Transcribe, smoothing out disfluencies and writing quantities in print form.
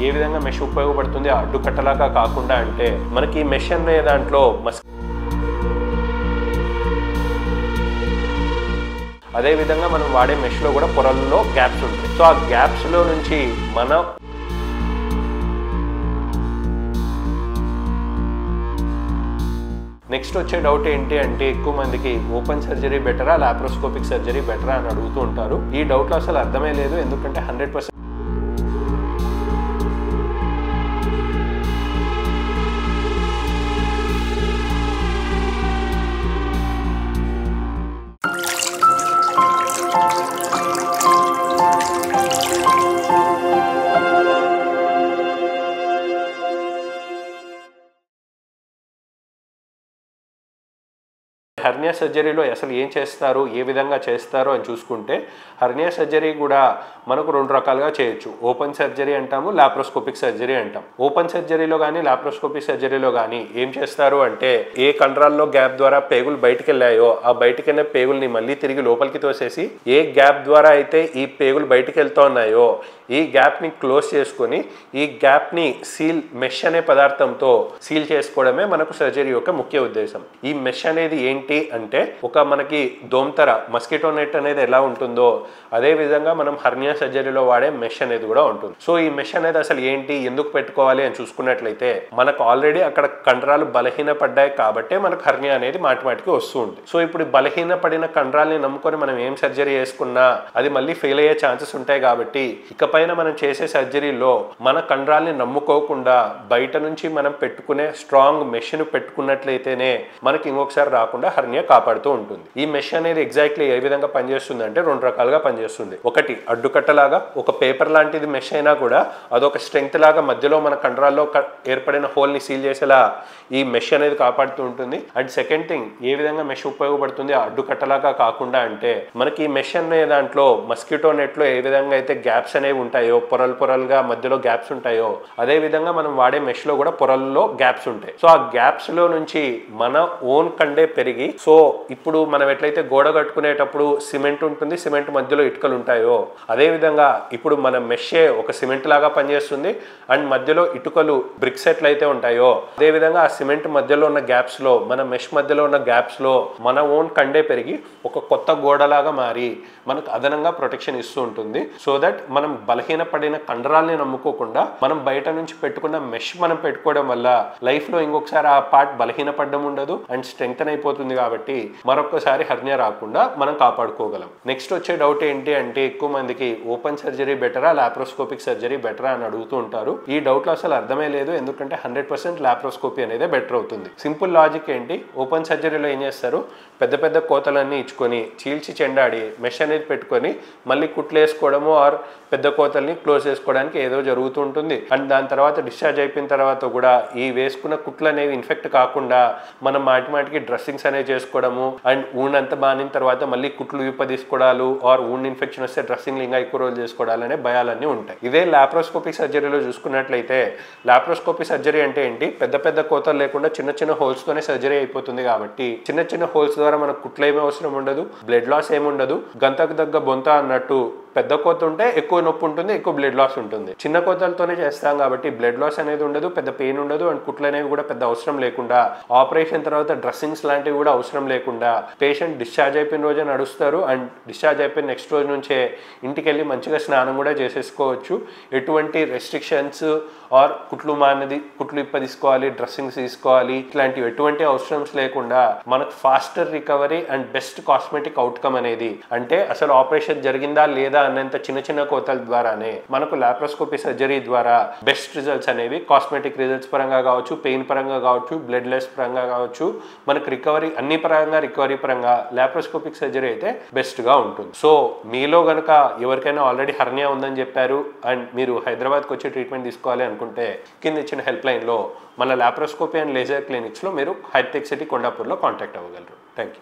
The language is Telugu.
ఏ విధంగా మెష్ ఉపయోగపడుతుంది అడ్డుకట్టలాగా కాకుండా అంటే మనకి మెష్ అనే దాంట్లో అదే విధంగా మనం వాడే మెష్లో కూడా పొరల్లో గ్యాప్స్ ఉంటాయి. సో ఆ గ్యాప్స్లో నుంచి నెక్స్ట్ వచ్చే డౌట్ ఏంటి అంటే ఎక్కువ మందికి ఓపెన్ సర్జరీ బెటరా లాప్రోస్కోపిక్ సర్జరీ బెటరా అని అడుగుతూ ఉంటారు. ఈ డౌట్లో అసలు అర్థమే లేదు. ఎందుకంటే 100% హెర్నియా సర్జరీలో అసలు ఏం చేస్తారు, ఏ విధంగా చేస్తారు అని చూసుకుంటే హెర్నియా సర్జరీ కూడా మనకు 2 రకాలుగా చేయొచ్చు. ఓపెన్ సర్జరీ అంటాము, లాప్రోస్కోపిక్ సర్జరీ అంటాం. ఓపెన్ సర్జరీలో కానీ లాప్రోస్కోపిక్ సర్జరీలో కానీ ఏం చేస్తారు అంటే ఏ కండరాల్లో గ్యాప్ ద్వారా పేగులు బయటికి వెళ్ళాయో ఆ బయటికి వెళ్ళిన పేగుల్ని మళ్ళీ తిరిగి లోపలికి తోసేసి ఏ గ్యాప్ ద్వారా అయితే ఈ పేగులు బయటికి వెళ్తూ ఉన్నాయో ఈ గ్యాప్ని క్లోజ్ చేసుకొని ఈ గ్యాప్ని మెష్ అనే పదార్థంతో సీల్ చేసుకోవడమే మనకు సర్జరీ యొక్క ముఖ్య ఉద్దేశం. ఈ మెష్ అనేది ఏంటి అంటే ఒక మనకి దోమతెర మస్కిటో నెట్ అనేది ఎలా ఉంటుందో అదే విధంగా మనం హెర్నియా సర్జరీలో వాడే మెష్ అనేది కూడా ఉంటుంది. సో ఈ మెష్ అనేది అసలు ఏంటి, ఎందుకు పెట్టుకోవాలి అని చూసుకున్నట్లయితే మనకు ఆల్రెడీ అక్కడ కండరాలు బలహీన పడ్డాయి కాబట్టే మనకు హెర్నియా అనేది మాటిమాటికి వస్తూ ఉంది. సో ఇప్పుడు బలహీన పడిన కండరాలని నమ్ముకొని మనం ఏం సర్జరీ చేసుకున్నా అది మళ్ళీ ఫెయిల్ అయ్యే ఛాన్సెస్ ఉంటాయి. కాబట్టి ఇకపైన మనం చేసే సర్జరీలో మన కండరాలని నమ్ముకోకుండా బయట నుంచి మనం పెట్టుకునే స్ట్రాంగ్ మెష్ను పెట్టుకున్నట్లయితేనే మనకి ఇంకొకసారి రాకుండా హెర్నియా కాపాడుతూ ఉంటుంది. ఈ మెష్ అనేది ఎగ్జాక్ట్లీ ఏ విధంగా పనిచేస్తుంది అంటే 2 రకాలుగా పనిచేస్తుంది. ఒకటి అడ్డుకట్టలాగా ఒక పేపర్ లాంటిది మెష్ అయినా కూడా అదొక స్ట్రెంగ్త్ లాగా మధ్యలో మన కండరాల్లో ఏర్పడిన హోల్ని సీల్ చేసేలా ఈ మెష్ అనేది కాపాడుతూ ఉంటుంది. అండ్ సెకండ్ థింగ్ ఏ విధంగా మెష్ ఉపయోగపడుతుంది అడ్డుకట్టలాగా కాకుండా అంటే మనకి ఈ మెష్ అనే దాంట్లో మస్కిటో నెట్లో ఏ విధంగా అయితే గ్యాప్స్ అనేవి ఉంటాయో పొరలుగా మధ్యలో గ్యాప్స్ ఉంటాయో అదే విధంగా మనం వాడే మెష్లో కూడా పొరల్లో గ్యాప్స్ ఉంటాయి. సో ఆ గ్యాప్స్లో నుంచి మన ఓన్ కండే పెరిగి సో ఇప్పుడు మనం ఎట్లయితే గోడ కట్టుకునేటప్పుడు సిమెంట్ ఉంటుంది, సిమెంట్ మధ్యలో ఇటుకలు ఉంటాయో అదే విధంగా ఇప్పుడు మన మెషే ఒక సిమెంట్ లాగా పనిచేస్తుంది. అండ్ మధ్యలో ఇటుకలు బ్రిక్స్ ఎట్లయితే ఉంటాయో అదే విధంగా ఆ సిమెంట్ మధ్యలో ఉన్న గ్యాప్స్ లో మన మెష్ మధ్యలో ఉన్న గ్యాప్స్ లో మన ఓన్ కండే పెరిగి ఒక కొత్త గోడలాగా మారి మనకు అదనంగా ప్రొటెక్షన్ ఇస్తూ ఉంటుంది. సో దట్ మనం బలహీన పడిన కండరాల్ని నమ్ముకోకుండా మనం బయట నుంచి పెట్టుకున్న మెష్ మనం పెట్టుకోవడం వల్ల లైఫ్ లో ఇంకొకసారి ఆ పార్ట్ బలహీన పడడం ఉండదు అండ్ స్ట్రెంగ్తన్ అయిపోతుంది. కాబట్టి మరొకసారి హెర్నియా రాకుండా మనం కాపాడుకోగలం. నెక్స్ట్ వచ్చే డౌట్ ఏంటి అంటే ఎక్కువ మందికి ఓపెన్ సర్జరీ బెటరా లాప్రోస్కోపిక్ సర్జరీ బెటరా అని అడుగుతూ ఉంటారు. ఈ డౌట్లో అసలు అర్థమే లేదు. ఎందుకంటే 100% లాప్రోస్కోపీ అనేది బెటర్ అవుతుంది. సింపుల్ లాజిక్ ఏంటి, ఓపెన్ సర్జరీలో ఏం చేస్తారు, పెద్ద పెద్ద కోతలన్నీ ఇచ్చుకొని చీల్చి చెండాడి మెష్ అనేది పెట్టుకొని మళ్ళీ కుట్లు వేసుకోవడము ఆర్ పెద్ద కోతల్ని క్లోజ్ చేసుకోవడానికి ఏదో జరుగుతూ ఉంటుంది. అండ్ దాని తర్వాత డిశ్చార్జ్ అయిపోయిన తర్వాత కూడా ఈ వేసుకున్న కుట్లు అనేవి ఇన్ఫెక్ట్ కాకుండా మనం మాటిమాటికి డ్రెస్సింగ్స్ అనేవి చేసుకోవడము అండ్ ఊన్ అంతా బానిన తర్వాత మళ్ళీ కుట్లు విప్పదీసుకోవడాలు ఆర్ ఊన్ ఇన్ఫెక్షన్ వస్తే డ్రెస్సింగ్ ఇంకా ఎక్కువ రోజులు చేసుకోవడాలనే భయాలన్నీ ఉంటాయి. ఇదే లాప్రోస్కోపిక్ సర్జరీలో చూసుకున్నట్లయితే లాప్రోస్కోపిక్ సర్జరీ అంటే ఏంటి, పెద్ద పెద్ద కోతలు లేకుండా చిన్న చిన్న హోల్స్ తోనే సర్జరీ అయిపోతుంది. కాబట్టి చిన్న చిన్న హోల్స్ ద్వారా మనకు కుట్లు ఏమీ అవసరం ఉండదు, బ్లడ్ లాస్ ఏమి ఉండదు. గంతకు దగ్గ బొంత అన్నట్టు పెద్ద కోత ఉంటే ఎక్కువ నొప్పి ఉంటుంది, ఎక్కువ బ్లడ్ లాస్ ఉంటుంది. చిన్న కోతలతోనే చేస్తాం కాబట్టి బ్లడ్ లాస్ అనేది ఉండదు, పెద్ద పెయిన్ ఉండదు అండ్ కుట్లు అనేవి కూడా పెద్ద అవసరం లేకుండా ఆపరేషన్ తర్వాత డ్రెస్సింగ్స్ లాంటివి కూడా అవసరం లేకుండా పేషెంట్ డిశ్చార్జ్ అయిపోయిన రోజే నడుస్తారు అండ్ డిశ్చార్జ్ అయిపోయిన నెక్స్ట్ రోజు నుంచే ఇంటికి వెళ్ళి మంచిగా స్నానం కూడా చేసేసుకోవచ్చు. ఎటువంటి రెస్ట్రిక్షన్స్ ఆర్ కుట్లు ఇప్ప తీసుకోవాలి, డ్రెస్సింగ్స్ తీసుకోవాలి ఇట్లాంటివి ఎటువంటి అవసరమ్స్ లేకుండా మనకు faster recovery and best cosmetic outcome అనేది అంటే అసలు ఆపరేషన్ జరిగిందా లేదా అన్నంత చిన్న చిన్న కోతల ద్వారానే మనకు లాప్రోస్కోపీ సర్జరీ ద్వారా బెస్ట్ రిజల్ట్స్ అనేవి కాస్మెటిక్ రిజల్ట్స్ పరంగా కావచ్చు, పెయిన్ పరంగా కావచ్చు, బ్లడ్ లెస్ పరంగా కావచ్చు, మనకు రికవరీ అన్ని పరంగా రికవరీ పరంగా లాప్రోస్కోపిక్ సర్జరీ అయితే బెస్ట్ గా ఉంటుంది. సో మీలో గనక ఎవరికైనా ఆల్రెడీ హెర్నియా ఉందని చెప్పారు అండ్ మీరు హైదరాబాద్కి వచ్చి ట్రీట్మెంట్ తీసుకోవాలి అనుకుంటే కింద ఇచ్చిన హెల్ప్ లైన్లో మన లాప్రోస్కోపీ అండ్ లేజర్ క్లినిక్స్లో మీరు హైటెక్ సిటీ కొండాపూర్లో కాంటాక్ట్ అవ్వగలరు. Thank you.